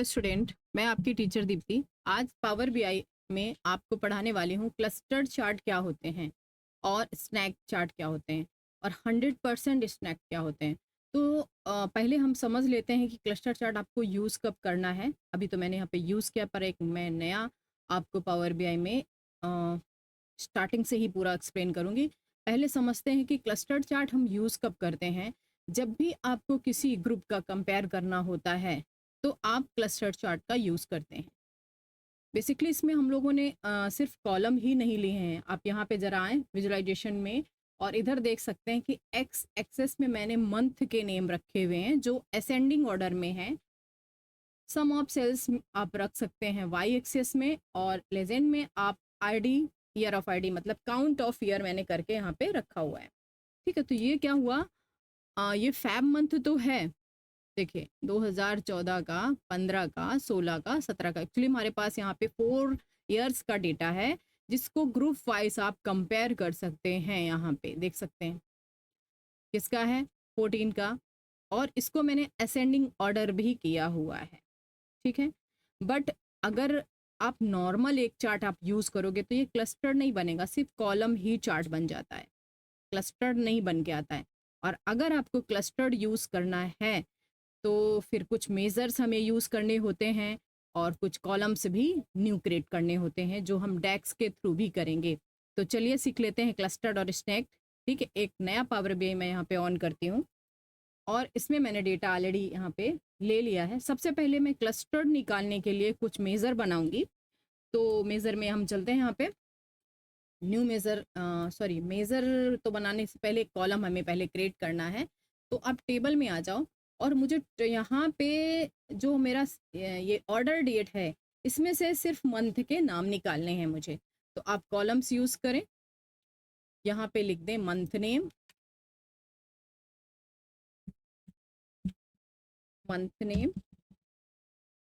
Student, मैं आपकी teacher Deepti आज पावर बीआई में आपको पढ़ाने वाली हूँ क्लस्टर्ड चार्ट क्या होते हैं और स्नैक चार्ट क्या होते हैं और 100% स्नैक क्या होते हैं। तो पहले हम समझ लेते हैं कि क्लस्टर चार्ट आपको यूज़ कब करना है। अभी तो मैंने यहाँ पे यूज़ किया, पर एक मैं नया आपको पावर बीआई में स्टार्टिंग से ही पूरा एक्सप्लेन करूँगी। पहले समझते हैं कि क्लस्टर्ड चार्ट हम यूज़ कब करते हैं। जब भी आपको किसी ग्रुप का कंपेयर करना होता है तो आप क्लस्टर चार्ट का यूज़ करते हैं। बेसिकली इसमें हम लोगों ने सिर्फ कॉलम ही नहीं लिए हैं। आप यहाँ पे ज़रा आएँ विजुअलाइजेशन में और इधर देख सकते हैं कि एक्स एक्सेस में मैंने मंथ के नेम रखे हुए हैं जो असेंडिंग ऑर्डर में हैं। सम ऑफ सेल्स आप रख सकते हैं वाई एक्सेस में और लेजेंड में आप आईडी, ईयर ऑफ आईडी मतलब काउंट ऑफ ईयर मैंने करके यहाँ पे रखा हुआ है। ठीक है, तो ये क्या हुआ, ये फैब मंथ तो है। देखिए 2014 का, 15 का, 16 का, 17 का, एक्चुअली हमारे पास यहाँ पे 4 इयर्स का डेटा है जिसको ग्रुप वाइज आप कंपेयर कर सकते हैं। यहाँ पे देख सकते हैं किसका है, 14 का, और इसको मैंने असेंडिंग ऑर्डर भी किया हुआ है। ठीक है, बट अगर आप नॉर्मल एक चार्ट आप यूज़ करोगे तो ये क्लस्टर नहीं बनेगा, सिर्फ कॉलम ही चार्ट बन जाता है, क्लस्टर्ड नहीं बन के आता है। और अगर आपको क्लस्टर्ड यूज़ करना है तो फिर कुछ मेजर्स हमें यूज़ करने होते हैं और कुछ कॉलम्स भी न्यू क्रिएट करने होते हैं जो हम डेक्स के थ्रू भी करेंगे। तो चलिए सीख लेते हैं क्लस्टर्ड और स्नैक। ठीक है, एक नया पावर बीआई मैं यहाँ पे ऑन करती हूँ और इसमें मैंने डेटा ऑलरेडी यहाँ पे ले लिया है। सबसे पहले मैं क्लस्टर्ड निकालने के लिए कुछ मेज़र बनाऊंगी। तो मेज़र में हम चलते हैं यहाँ पे न्यू मेज़र, सॉरी मेज़र तो बनाने से पहले कॉलम हमें पहले क्रिएट करना है। तो आप टेबल में आ जाओ और मुझे यहाँ पे जो मेरा ये ऑर्डर डेट है इसमें से सिर्फ मंथ के नाम निकालने हैं मुझे। तो आप कॉलम्स यूज़ करें, यहाँ पे लिख दें मंथ नेम, मंथ नेम,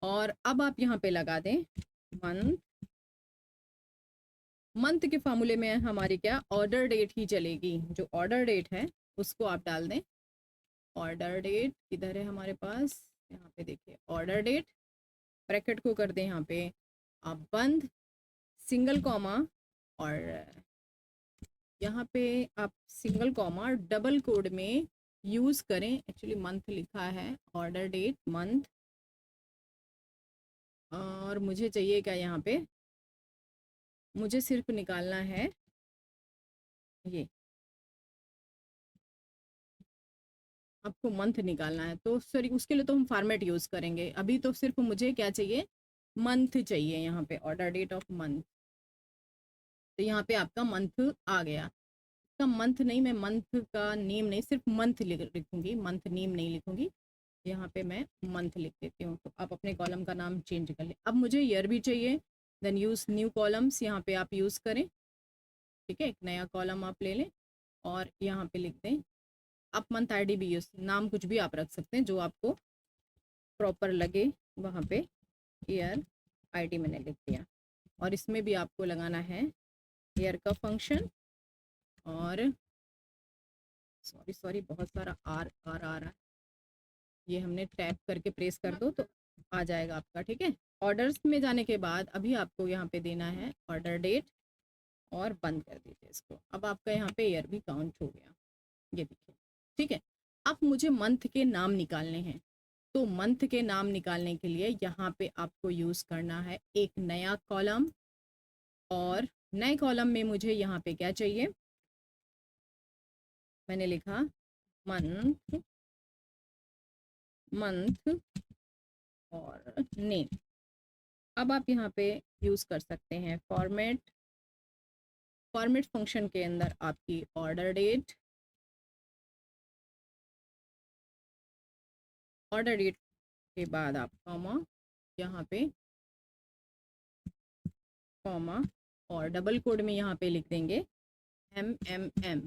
और अब आप यहाँ पे लगा दें मंथ। मंथ के फार्मूले में हमारी क्या ऑर्डर डेट ही चलेगी, जो ऑर्डर डेट है उसको आप डाल दें। ऑर्डर डेट किधर है हमारे पास, यहाँ पे देखिए ऑर्डर डेट, ब्रैकेट को कर दें यहाँ पे आप बंद, सिंगल कॉमा, और यहाँ पे आप सिंगल कॉमा डबल कोड में यूज़ करें। एक्चुअली मंथ लिखा है, ऑर्डर डेट मंथ, और मुझे चाहिए क्या यहाँ पे, मुझे सिर्फ निकालना है ये, आपको मंथ निकालना है। तो सॉरी उसके लिए तो हम फॉर्मेट यूज़ करेंगे, अभी तो सिर्फ मुझे क्या चाहिए, मंथ चाहिए। यहाँ पे ऑर्डर डेट ऑफ मंथ, तो यहाँ पे आपका मंथ आ गया। इसका मंथ नहीं, मैं मंथ का नेम नहीं, सिर्फ मंथ लिखूंगी, मंथ नेम नहीं लिखूंगी। यहाँ पे मैं मंथ लिख देती हूँ। तो आप अपने कॉलम का नाम चेंज कर लें। अब मुझे ईयर भी चाहिए, देन यूज़ न्यू कॉलम्स, यहाँ पे आप यूज़ करें। ठीक है, एक नया कॉलम आप ले लें और यहाँ पे लिख दें आप मंथ आईडी भी यूज़, नाम कुछ भी आप रख सकते हैं जो आपको प्रॉपर लगे वहाँ पे। ईयर आईडी मैंने लिख दिया और इसमें भी आपको लगाना है ईयर का फंक्शन, और सॉरी सॉरी बहुत सारा आर आर आ रहा है, ये हमने टैप करके प्रेस कर दो तो आ जाएगा आपका। ठीक है, ऑर्डर्स में जाने के बाद अभी आपको यहाँ पे देना है ऑर्डर डेट और बंद कर दीजिए इसको। अब आपका यहाँ पे ईयर भी काउंट हो गया, ये देखिए। ठीक है, अब मुझे मंथ के नाम निकालने हैं। तो मंथ के नाम निकालने के लिए यहाँ पे आपको यूज़ करना है एक नया कॉलम, और नए कॉलम में मुझे यहाँ पे क्या चाहिए, मैंने लिखा मंथ, मंथ और नेम। अब आप यहाँ पे यूज़ कर सकते हैं फॉर्मेट, फॉर्मेट फंक्शन के अंदर आपकी ऑर्डर डेट, ऑर्डर डेट के बाद आप कॉमा, यहाँ पे कॉमा, और डबल कोड में यहाँ पे लिख देंगे MMM,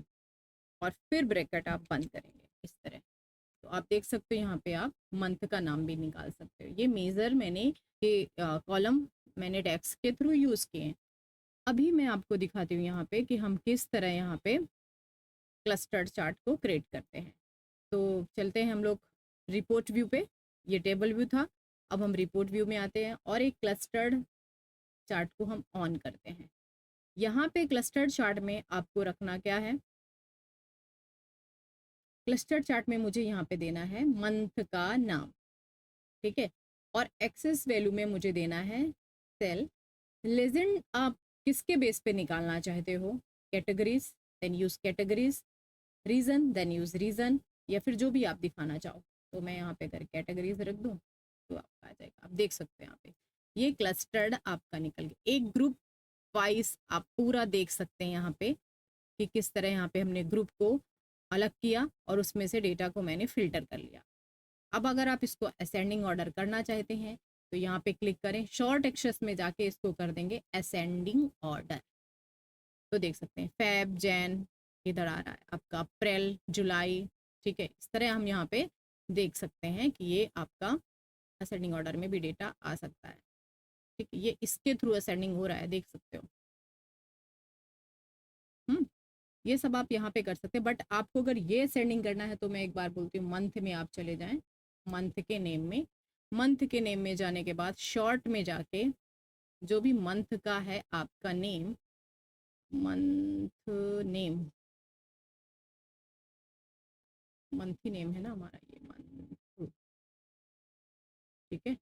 और फिर ब्रैकेट आप बंद करेंगे इस तरह। तो आप देख सकते हो यहाँ पे आप मंथ का नाम भी निकाल सकते हो। ये मेज़र मैंने, ये कॉलम मैंने डेक्स के थ्रू यूज़ किए हैं। अभी मैं आपको दिखाती हूँ यहाँ पे कि हम किस तरह यहाँ पे क्लस्टर्ड चार्ट को क्रिएट करते हैं। तो चलते हैं हम लोग रिपोर्ट व्यू पे, ये टेबल व्यू था। अब हम रिपोर्ट व्यू में आते हैं और एक क्लस्टर्ड चार्ट को हम ऑन करते हैं। यहाँ पे क्लस्टर्ड चार्ट में आपको रखना क्या है, क्लस्टर्ड चार्ट में मुझे यहाँ पे देना है मंथ का नाम, ठीक है, और एक्सेस वैल्यू में मुझे देना है सेल। लेजेंड आप किसके बेस पे निकालना चाहते हो, categories, then use categories, region, then use region, या फिर जो भी आप दिखाना चाहो। तो मैं यहाँ पे अगर कैटेगरीज रख दूँ तो आपका आ जाएगा। आप देख सकते हैं यहाँ पे ये क्लस्टर्ड आपका निकल गया। एक ग्रुप वाइज आप पूरा देख सकते हैं यहाँ पे कि किस तरह यहाँ पे हमने ग्रुप को अलग किया और उसमें से डेटा को मैंने फिल्टर कर लिया। अब अगर आप इसको असेंडिंग ऑर्डर करना चाहते हैं तो यहाँ पे क्लिक करें, शॉर्ट एक्सेस में जाके इसको कर देंगे असेंडिंग ऑर्डर। तो देख सकते हैं फेब, जैन, इधर आ रहा है आपका अप्रैल, जुलाई, ठीक है। इस तरह हम यहाँ पे देख सकते हैं कि ये आपका असेंडिंग ऑर्डर में भी डेटा आ सकता है, ठीक है। ये इसके थ्रू असेंडिंग हो रहा है, देख सकते हो। ये सब आप यहाँ पे कर सकते हैं, बट आपको अगर ये असेंडिंग करना है तो मैं एक बार बोलती हूँ मंथ में आप चले जाएं, मंथ के नेम में, मंथ के नेम में जाने के बाद शॉर्ट में जाके जो भी मंथ का है आपका नेम, मंथ नेम, मंथ ही नेम है ना हमारा ये मंथ, ठीक है।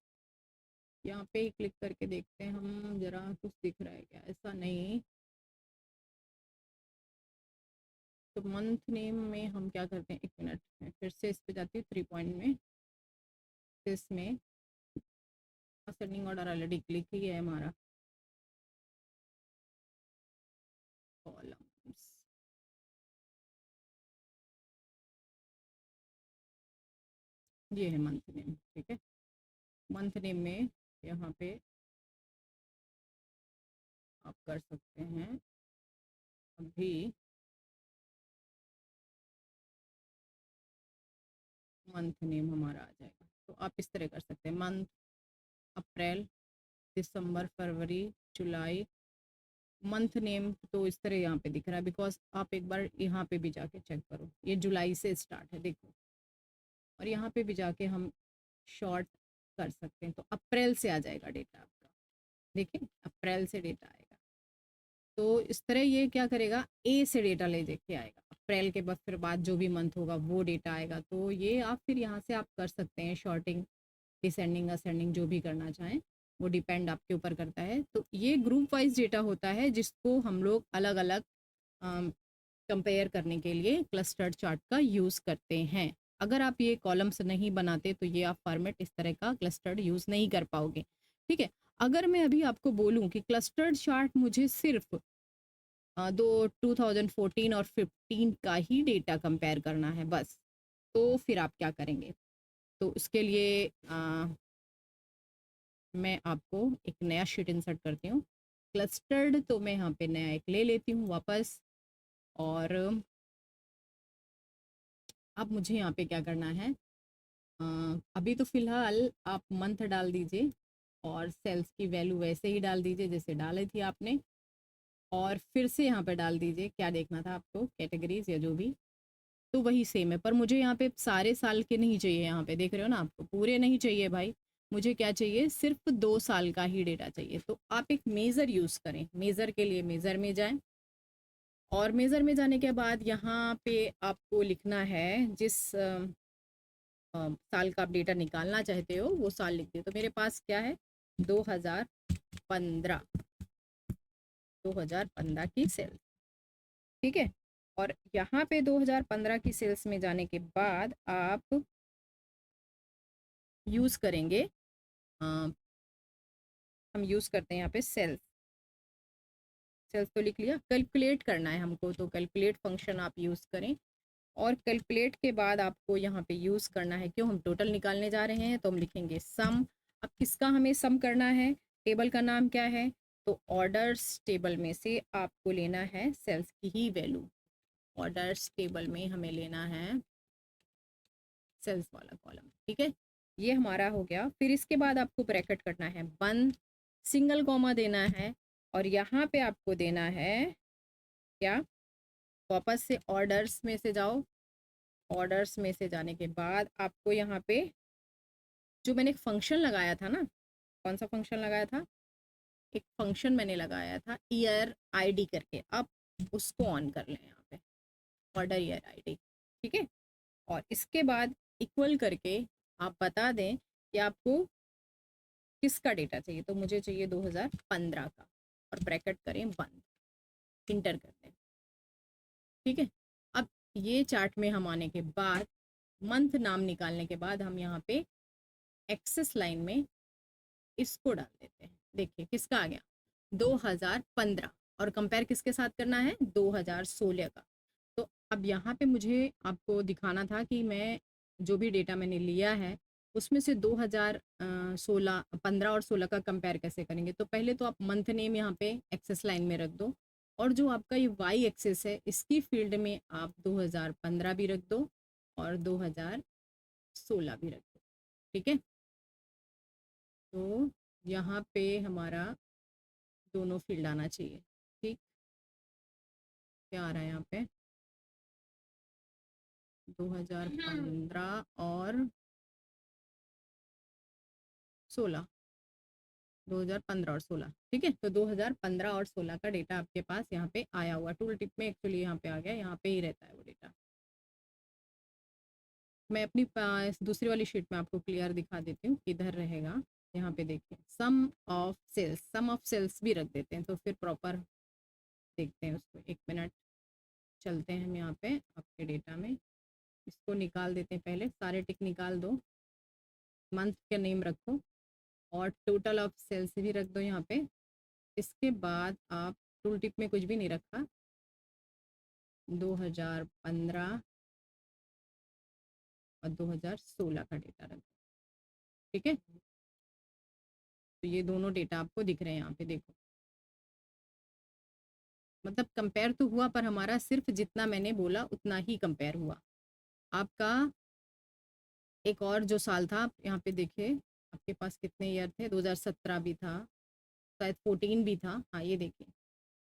यहाँ पे ही क्लिक करके देखते हैं हम, जरा कुछ दिख रहा है क्या, ऐसा नहीं। तो मंथ नेम में हम क्या करते हैं, एक मिनट में फिर से इस पे जाती हूँ 3 पॉइंट में, इसमें असेंडिंग ऑर्डर ऑलरेडी क्लिक ही है हमारा, कॉलम्स, ये है मंथ नेम, ठीक है। मंथ नेम में यहाँ पे आप कर सकते हैं अभी मंथ नेम हमारा आ जाएगा। तो आप इस तरह कर सकते हैं मंथ, अप्रैल, दिसंबर, फरवरी, जुलाई, मंथ नेम। तो इस तरह यहाँ पे दिख रहा है, बिकॉज आप एक बार यहाँ पे भी जाके चेक करो, ये जुलाई से स्टार्ट है देखो, और यहाँ पे भी जाके हम शॉर्ट कर सकते हैं। तो अप्रैल से आ जाएगा डेटा आपका, देखिए अप्रैल से डेटा आएगा। तो इस तरह ये क्या करेगा, ए से डेटा ले के आएगा, अप्रैल के बाद फिर बाद जो भी मंथ होगा वो डेटा आएगा। तो ये आप फिर यहाँ से आप कर सकते हैं शॉर्टिंग, डिसेंडिंग, असेंडिंग, जो भी करना चाहें वो डिपेंड आपके ऊपर करता है। तो ये ग्रुप वाइज डेटा होता है जिसको हम लोग अलग अलग कंपेयर करने के लिए क्लस्टर्ड चार्ट का यूज़ करते हैं। अगर आप ये कॉलम्स नहीं बनाते तो ये आप फॉर्मेट इस तरह का क्लस्टर्ड यूज़ नहीं कर पाओगे, ठीक है। अगर मैं अभी आपको बोलूं कि क्लस्टर्ड चार्ट मुझे सिर्फ दो 2014 और 15 का ही डेटा कंपेयर करना है बस, तो फिर आप क्या करेंगे। तो उसके लिए मैं आपको एक नया शीट इंसर्ट करती हूँ, क्लस्टर्ड। तो मैं यहाँ पे नया एक ले लेती हूँ वापस, और अब मुझे यहाँ पे क्या करना है, अभी तो फ़िलहाल आप मंथ डाल दीजिए और सेल्स की वैल्यू वैसे ही डाल दीजिए जैसे डाली थी आपने, और फिर से यहाँ पे डाल दीजिए क्या देखना था आपको, कैटेगरीज या जो भी, तो वही सेम है। पर मुझे यहाँ पे सारे साल के नहीं चाहिए, यहाँ पे देख रहे हो ना, आपको पूरे नहीं चाहिए भाई, मुझे क्या चाहिए, सिर्फ 2 साल का ही डेटा चाहिए। तो आप एक मेज़र यूज़ करें, मेज़र के लिए मेज़र में जाएं, और मेज़र में जाने के बाद यहाँ पे आपको लिखना है जिस साल का आप डेटा निकालना चाहते हो वो साल लिख दिए। तो मेरे पास क्या है, 2015, 2015 की सेल, ठीक है। और यहाँ पे 2015 की सेल्स में जाने के बाद आप यूज़ करेंगे, हम यूज़ करते हैं यहाँ पे सेल्स, सेल्स तो लिख लिया। कैलकुलेट करना है हमको, तो कैलकुलेट फंक्शन आप यूज़ करें, और कैलकुलेट के बाद आपको यहाँ पे यूज़ करना है, क्यों, हम टोटल निकालने जा रहे हैं तो हम लिखेंगे सम। अब किसका हमें सम करना है, टेबल का नाम क्या है, तो ऑर्डर्स टेबल में से आपको लेना है सेल्स की ही वैल्यू, ऑर्डर्स टेबल में हमें लेना है सेल्स वाला कॉलम, ठीक है। ये हमारा हो गया। फिर इसके बाद आपको ब्रैकेट करना है बंद, सिंगल कॉमा देना है, और यहाँ पे आपको देना है क्या, वापस से ऑर्डर्स में से जाओ, ऑर्डर्स में से जाने के बाद आपको यहाँ पे जो मैंने एक फंक्शन लगाया था ना, कौन सा फंक्शन लगाया था, एक फंक्शन मैंने लगाया था ईयर आईडी करके, आप उसको ऑन कर लें यहाँ पे, ऑर्डर ईयर आईडी, ठीक है। और इसके बाद इक्वल करके आप बता दें कि आपको किसका डेटा चाहिए, तो मुझे चाहिए 2015 का, और ब्रैकेट करें बंद, इंटर कर दें, ठीक है। अब ये चार्ट में हम आने के बाद मंथ नाम निकालने के बाद हम यहाँ पे एक्सेस लाइन में इसको डाल देते हैं। देखिए किसका आ गया, 2015, और कंपेयर किसके साथ करना है, 2016 का। तो अब यहाँ पे मुझे आपको दिखाना था कि मैं जो भी डेटा मैंने लिया है उसमें से 2016, 15 और 16 का कंपेयर कैसे करेंगे। तो पहले तो आप मंथ नेम यहाँ पे एक्सेस लाइन में रख दो, और जो आपका ये वाई एक्सेस है इसकी फील्ड में आप 2015 भी रख दो और 2016 भी रख दो, ठीक है। तो यहाँ पे हमारा दोनों फील्ड आना चाहिए, ठीक। क्या आ रहा है यहाँ पे, 2015 और 16, 2015 और 16, ठीक है। तो 2015 और 16 का डेटा आपके पास यहाँ पे आया हुआ, टूल टिप में एक्चुअली यहाँ पे आ गया, यहाँ पे ही रहता है वो डेटा। मैं अपनी दूसरी वाली शीट में आपको क्लियर दिखा देती हूँ किधर रहेगा। यहाँ पे देखिए sum of sales, sum of sales भी रख देते हैं तो फिर प्रॉपर देखते हैं उसको। एक मिनट, चलते हैं हम यहाँ पे आपके डेटा में, इसको निकाल देते हैं, पहले सारे टिक निकाल दो, मंथ के नेम रखो और टोटल ऑफ सेल्स भी रख दो यहाँ पे। इसके बाद आप टूल टिप में कुछ भी नहीं रखा, 2015 और 2016 का डेटा रख दो, ठीक है। तो ये दोनों डेटा आपको दिख रहे हैं यहाँ पे, देखो मतलब कंपेयर तो हुआ पर हमारा सिर्फ जितना मैंने बोला उतना ही कंपेयर हुआ। आपका एक और जो साल था, आप यहाँ पे देखिए आपके पास कितने ईयर थे, 2017 भी था, शायद 14 भी था, हाँ ये देखिए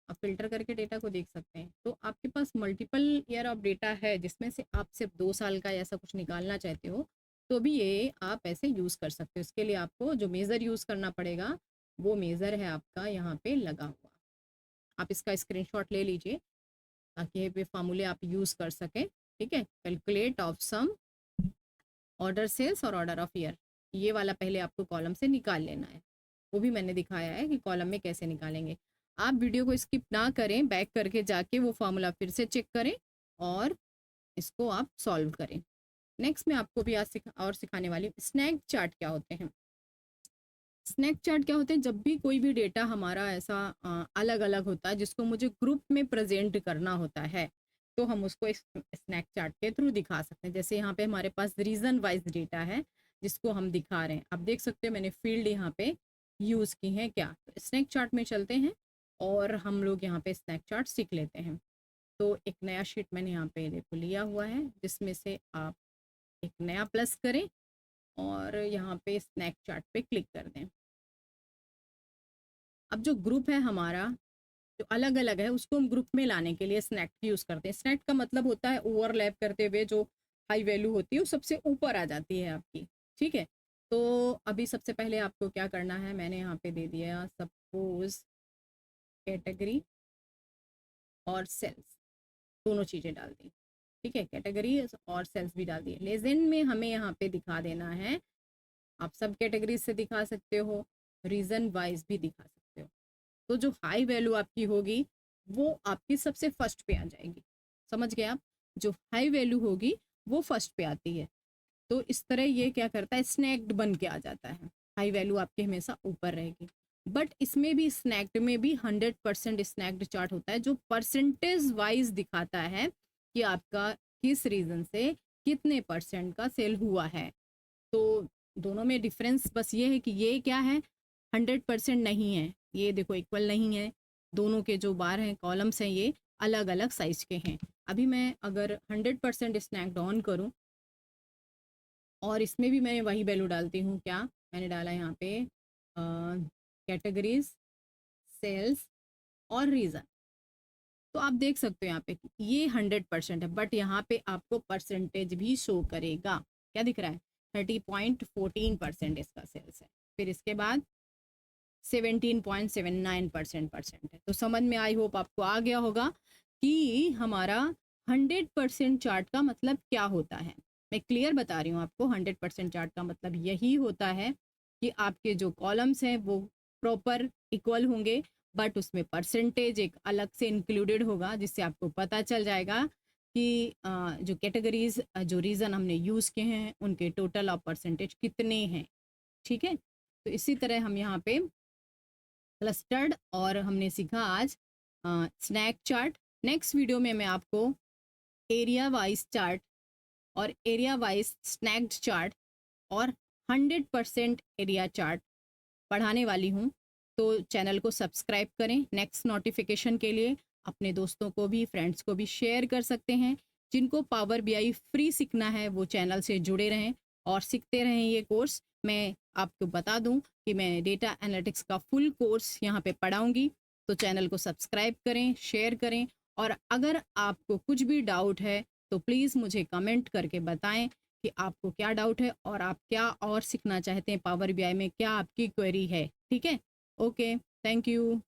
आप फिल्टर करके डेटा को देख सकते हैं। तो आपके पास मल्टीपल ईयर ऑफ डेटा है जिसमें से आप सिर्फ 2 साल का ऐसा कुछ निकालना चाहते हो तो भी ये आप ऐसे यूज़ कर सकते हो। इसके लिए आपको जो मेज़र यूज़ करना पड़ेगा वो मेज़र है आपका यहाँ पे लगा हुआ, आप इसका स्क्रीनशॉट ले लीजिए ताकि ये फार्मूले आप यूज़ कर सकें, ठीक है। Calculate of sum, order sales और ऑर्डर ऑफ ईयर, ये वाला पहले आपको कॉलम से निकाल लेना है, वो भी मैंने दिखाया है कि कॉलम में कैसे निकालेंगे। आप वीडियो को स्किप ना करें, बैक करके जाके वो फार्मूला फिर से चेक करें और इसको आप सॉल्व करें। नेक्स्ट मैं आपको भी आज सिखाने वाली हूँ स्नैक चार्ट क्या होते हैं। स्नैक चार्ट क्या होते हैं, जब भी कोई भी डेटा हमारा ऐसा अलग अलग होता है जिसको मुझे ग्रुप में प्रेजेंट करना होता है तो हम उसको स्नैक चार्ट के थ्रू दिखा सकते हैं। जैसे यहाँ पे हमारे पास रीजन वाइज डेटा है जिसको हम दिखा रहे हैं, आप देख सकते हैं मैंने फील्ड यहाँ पे यूज़ की है क्या। तो स्नैक चार्ट में चलते हैं और हम लोग यहाँ पे स्नैक चार्ट सीख लेते हैं। तो एक नया शीट मैंने यहाँ पे देखो लिया हुआ है जिसमें से आप एक नया प्लस करें और यहाँ पे स्नैक चार्ट पे क्लिक कर दें। अब जो ग्रुप है हमारा जो अलग अलग है उसको हम ग्रुप में लाने के लिए स्नैक यूज़ करते हैं। स्नैक का मतलब होता है ओवरलैप करते हुए जो हाई वैल्यू होती है वो सबसे ऊपर आ जाती है आपकी, ठीक है। तो अभी सबसे पहले आपको क्या करना है, मैंने यहाँ पे दे दिया सपोज कैटेगरी और सेल्स, दोनों चीज़ें डाल दी, ठीक है। कैटेगरी और सेल्स भी डाल दिए। लेजेंड में हमें यहाँ पे दिखा देना है, आप सब कैटेगरी से दिखा सकते हो, रीजन वाइज भी दिखा सकते हो। तो जो हाई वैल्यू आपकी होगी वो आपकी सबसे फर्स्ट पे आ जाएगी, समझ गए आप, जो हाई वैल्यू होगी वो फर्स्ट पे आती है। तो इस तरह ये क्या करता है, स्नैक्ड बन के आ जाता है, हाई वैल्यू आपकी हमेशा ऊपर रहेगी। बट इसमें भी स्नैक्ड में भी 100% स्नैक्ड चार्ट होता है जो परसेंटेज वाइज दिखाता है कि आपका किस रीजन से कितने परसेंट का सेल हुआ है। तो दोनों में डिफरेंस बस ये है कि ये क्या है, 100% नहीं है, ये देखो इक्वल नहीं है, दोनों के जो बार हैं कॉलम्स हैं ये अलग अलग साइज के हैं। अभी मैं अगर 100% स्नैक्ड ऑन करूं और इसमें भी मैं वही वैल्यू डालती हूँ, क्या मैंने डाला यहाँ पे कैटेगरीज, सेल्स और रीज़न, तो आप देख सकते हो यहाँ पे ये 100% है बट यहाँ पे आपको परसेंटेज भी शो करेगा। क्या दिख रहा है, 30.14% इसका सेल्स है। फिर इसके बाद 17.79% है। तो समझ में, आई होप आपको आ गया होगा कि हमारा 100% चार्ट का मतलब क्या होता है। मैं क्लियर बता रही हूँ आपको, 100% चार्ट का मतलब यही होता है कि आपके जो कॉलम्स हैं वो प्रॉपर इक्वल होंगे, बट उसमें परसेंटेज एक अलग से इंक्लूडेड होगा, जिससे आपको पता चल जाएगा कि जो कैटेगरीज, जो रीज़न हमने यूज़ किए हैं उनके टोटल और परसेंटेज कितने हैं। ठीक है, तो इसी तरह हम यहाँ पे क्लस्टर्ड और हमने सीखा आज स्नैक चार्ट। नेक्स्ट वीडियो में मैं आपको एरिया वाइज चार्ट और एरिया वाइज स्नैक्ड चार्ट और 100% एरिया चार्ट पढ़ाने वाली हूँ। तो चैनल को सब्सक्राइब करें नेक्स्ट नोटिफिकेशन के लिए। अपने दोस्तों को भी, फ्रेंड्स को भी शेयर कर सकते हैं। जिनको पावर बीआई फ्री सीखना है वो चैनल से जुड़े रहें और सीखते रहें ये कोर्स। मैं आपको बता दूं कि मैं डेटा एनालिटिक्स का फुल कोर्स यहाँ पे पढ़ाऊँगी। तो चैनल को सब्सक्राइब करें, शेयर करें, और अगर आपको कुछ भी डाउट है तो प्लीज़ मुझे कमेंट करके बताएं कि आपको क्या डाउट है और आप क्या और सीखना चाहते हैं पावर बीआई में, क्या आपकी क्वेरी है। ठीक है, ओके, थैंक यू।